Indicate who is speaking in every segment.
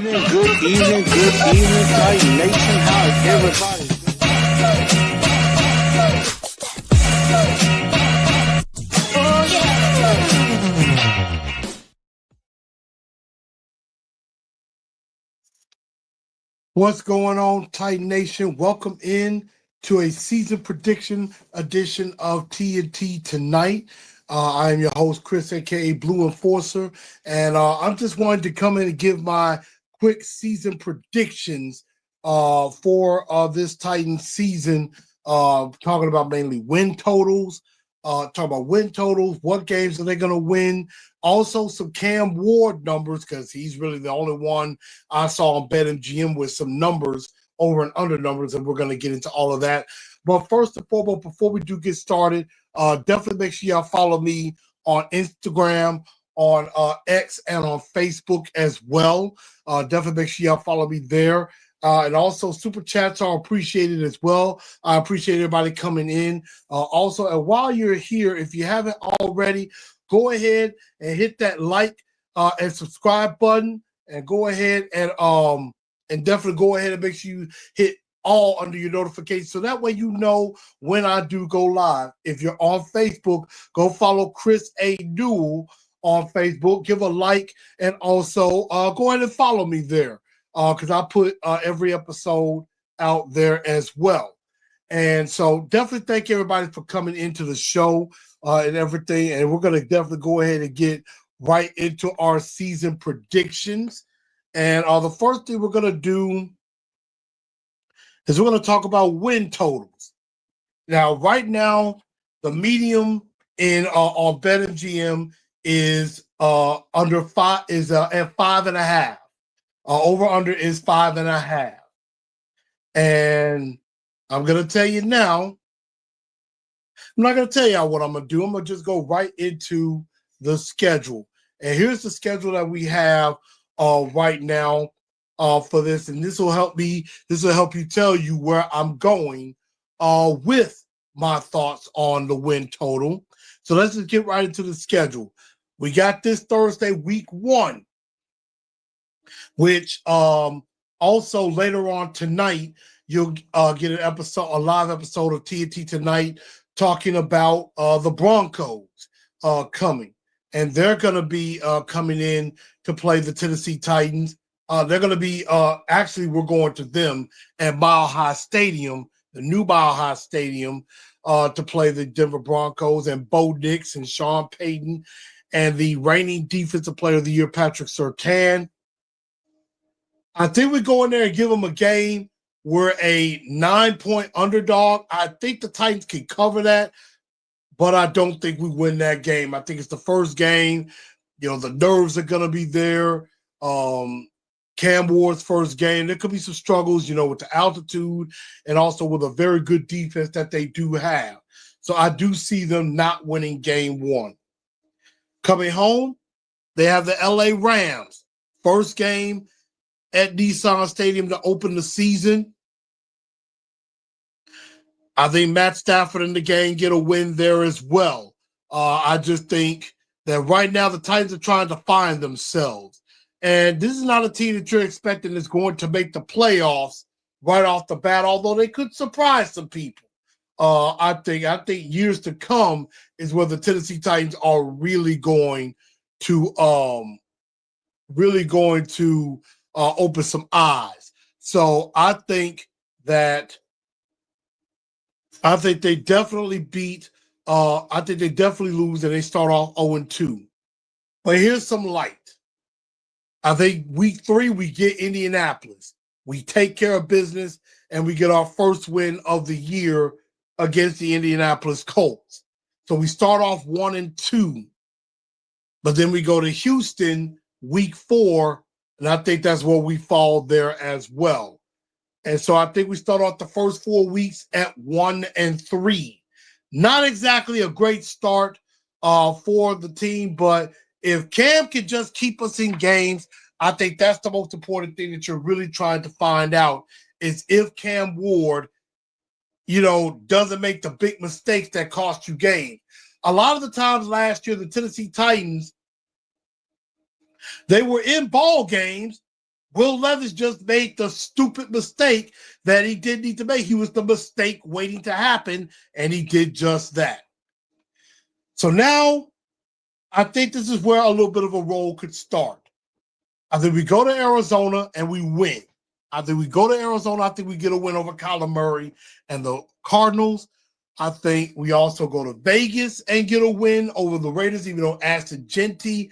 Speaker 1: good evening, Titan Nation. How is everybody? What's going on, Titan Nation? Welcome in to a season prediction edition of TNT tonight. I am your host, Chris, aka Blue Enforcer, and I'm just wanting to come in and give my quick season predictions for this Titan season. Talking about mainly win totals. What games are they going to win? Also, some Cam Ward numbers, because he's really the only one I saw on BetMGM with some numbers, over and under numbers, and we're going to get into all of that. But first and foremost, before we do get started, definitely make sure y'all follow me on Instagram, on X, and on Facebook as well. Definitely make sure y'all follow me there. And also, super chats are appreciated as well. I appreciate everybody coming in. Also, and while you're here, if you haven't already, go ahead and hit that like and subscribe button, and go ahead and definitely go ahead and make sure you hit all under your notifications, so that way you know when I do go live. If you're on Facebook, go follow Chris A. Newell on Facebook. Give a like, and also go ahead and follow me there, because I put every episode out there as well. And so definitely thank everybody for coming into the show and everything. And we're going to definitely go ahead and get right into our season predictions. And the first thing we're going to do is we're going to talk about win totals. Now, right now, the medium in on BetMGM is under five, is at 5.5. Over under is 5.5. And I'm going to tell you now, I'm not going to tell y'all what I'm going to do. I'm going to just go right into the schedule. And here's the schedule that we have right now for this. And this will help me. This will help you tell you where I'm going with my thoughts on the win total. So let's just get right into the schedule. We got this Thursday, week 1, which also later on tonight, you'll get a live episode of TNT Tonight talking about the Broncos coming. And they're going to be coming in to play the Tennessee Titans. They're going to be, actually, we're going to them at Mile High Stadium, the new Mile High Stadium, to play the Denver Broncos, and Bo Nix and Sean Payton and the reigning Defensive Player of the Year, Patrick Surtain. I think we go in there and give them a game. We're a 9-point underdog. I think the Titans can cover that, but I don't think we win that game. I think it's the first game. You know, the nerves are going to be there. Cam Ward's first game. There could be some struggles, you know, with the altitude and also with a very good defense that they do have. So I do see them not winning game 1. Coming home, they have the LA Rams. First game at Nissan Stadium to open the season. I think Matt Stafford and the gang get a win there as well. I just think that right now the Titans are trying to find themselves. And this is not a team that you're expecting is going to make the playoffs right off the bat, although they could surprise some people. I think years to come is where the Tennessee Titans are really going to open some eyes. So I think they definitely beat. I think they definitely lose, and they start off 0-2. But here's some light. I think week 3 we get Indianapolis. We take care of business, and we get our first win of the year against the Indianapolis Colts. So we start off 1-2, but then we go to Houston week 4, and I think that's where we fall there as well. And so I think we start off the first 4 weeks at 1-3. Not exactly a great start for the team, but if Cam can just keep us in games, I think that's the most important thing that you're really trying to find out, is if Cam Ward, you know, doesn't make the big mistakes that cost you games. A lot of the times last year, the Tennessee Titans, they were in ball games, Will Levis just made the stupid mistake that he didn't need to make. He was the mistake waiting to happen, and he did just that. So now I think this is where a little bit of a roll could start. Either we go to Arizona and we win. Either we go to Arizona, I think we get a win over Kyler Murray and the Cardinals. I think we also go to Vegas and get a win over the Raiders, even though Ashton Genty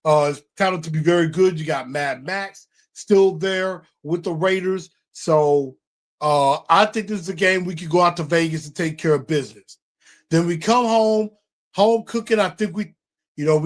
Speaker 1: is touted to be very good. You got Mad Max still there with the Raiders. So I think this is a game we could go out to Vegas and take care of business. Then we come home cooking. I think we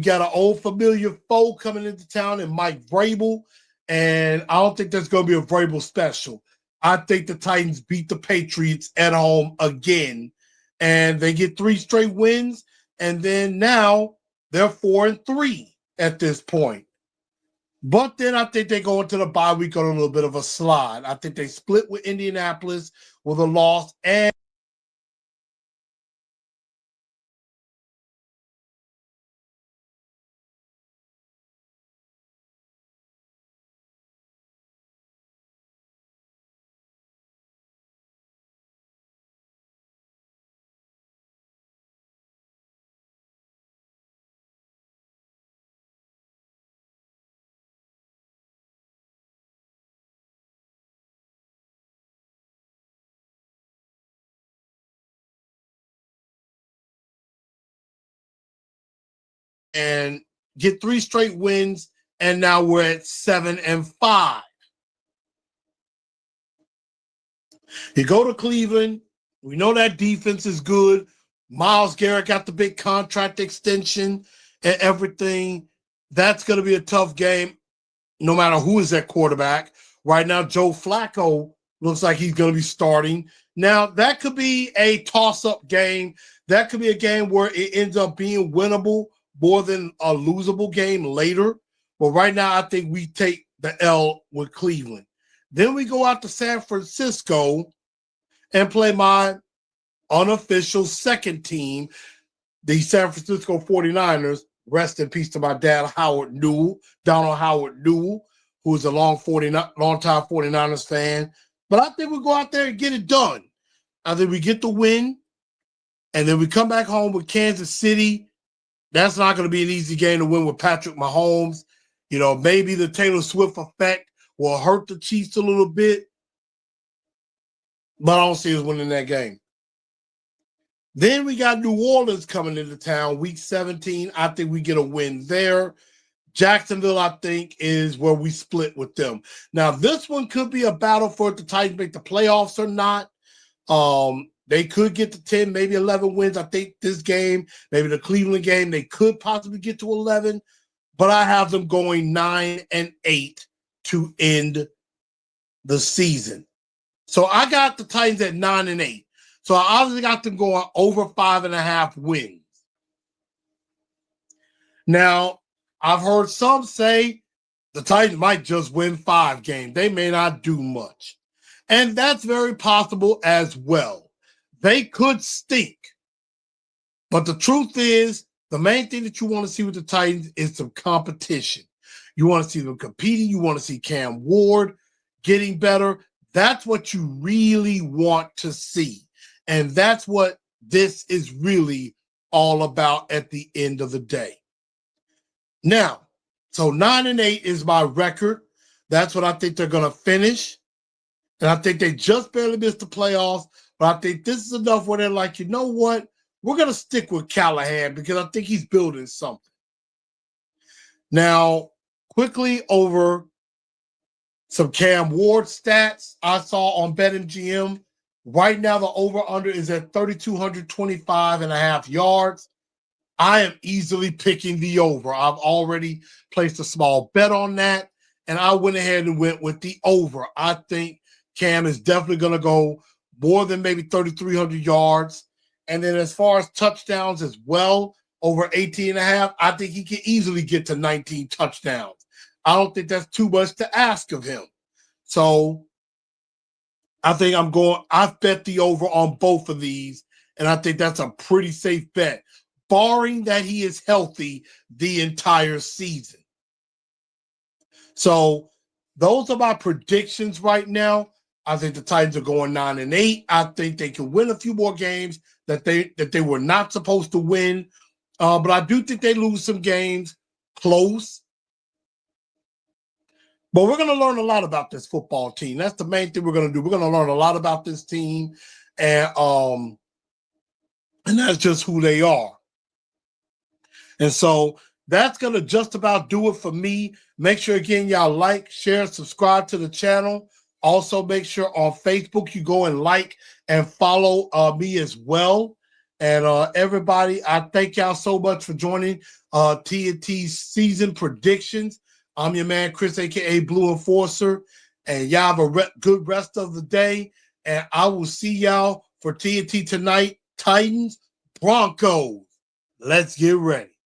Speaker 1: got an old familiar foe coming into town in Mike Vrabel, and I don't think that's going to be a Vrabel special. I think the Titans beat the Patriots at home again, and they get 3 straight wins, and then now they're 4-3 at this point. But then I think they go into the bye week on a little bit of a slide. I think they split with Indianapolis with a loss, and get 3 straight wins, and now we're at 7-5. You go to Cleveland. We know that defense is good. Myles Garrett got the big contract extension and everything. That's going to be a tough game, no matter who is at quarterback. Right now, Joe Flacco looks like he's going to be starting. Now, that could be a toss-up game. That could be a game where it ends up being winnable more than a losable game later. But right now, I think we take the L with Cleveland. Then we go out to San Francisco and play my unofficial second team, the San Francisco 49ers. Rest in peace to my dad, Donald Howard Newell, who's a long-time 49ers fan. But I think we go out there and get it done. I think we get the win, and then we come back home with Kansas City. That's not going to be an easy game to win with Patrick Mahomes. Maybe the Taylor Swift effect will hurt the Chiefs a little bit, but I don't see us winning that game. Then we got New Orleans coming into town, week 17. I think we get a win there. Jacksonville, I think, is where we split with them. Now, this one could be a battle for the Titans make the playoffs or not. They could get to 10, maybe 11 wins. I think this game, maybe the Cleveland game, they could possibly get to 11. But I have them going 9-8 to end the season. So I got the Titans at 9-8. So I obviously got them going over 5.5 wins. Now, I've heard some say the Titans might just win 5 games. They may not do much. And that's very possible as well. They could stink. But the truth is, the main thing that you want to see with the Titans is some competition. You want to see them competing. You want to see Cam Ward getting better. That's what you really want to see. And that's what this is really all about at the end of the day. Now, so 9-8 is my record. That's what I think they're going to finish. And I think they just barely missed the playoffs. But I think this is enough where they're like, you know what? We're going to stick with Callahan because I think he's building something. Now, quickly over some Cam Ward stats I saw on BetMGM. Right now, the over-under is at 3,225.5 yards. I am easily picking the over. I've already placed a small bet on that, and I went ahead and went with the over. I think Cam is definitely going to go more than maybe 3,300 yards. And then as far as touchdowns as well, over 18.5, I think he can easily get to 19 touchdowns. I don't think that's too much to ask of him. So I think I've bet the over on both of these, and I think that's a pretty safe bet, barring that he is healthy the entire season. So those are my predictions right now. I think the Titans are going 9-8. I think they can win a few more games that they were not supposed to win. But I do think they lose some games close. But we're going to learn a lot about this football team. That's the main thing we're going to do. We're going to learn a lot about this team, and that's just who they are. And so that's going to just about do it for me. Make sure, again, y'all like, share, subscribe to the channel. Also, make sure on Facebook you go and like and follow me as well. And everybody, I thank y'all so much for joining TNT's season predictions. I'm your man, Chris, a.k.a. Blue Enforcer. And y'all have a good rest of the day. And I will see y'all for TNT tonight. Titans, Broncos. Let's get ready.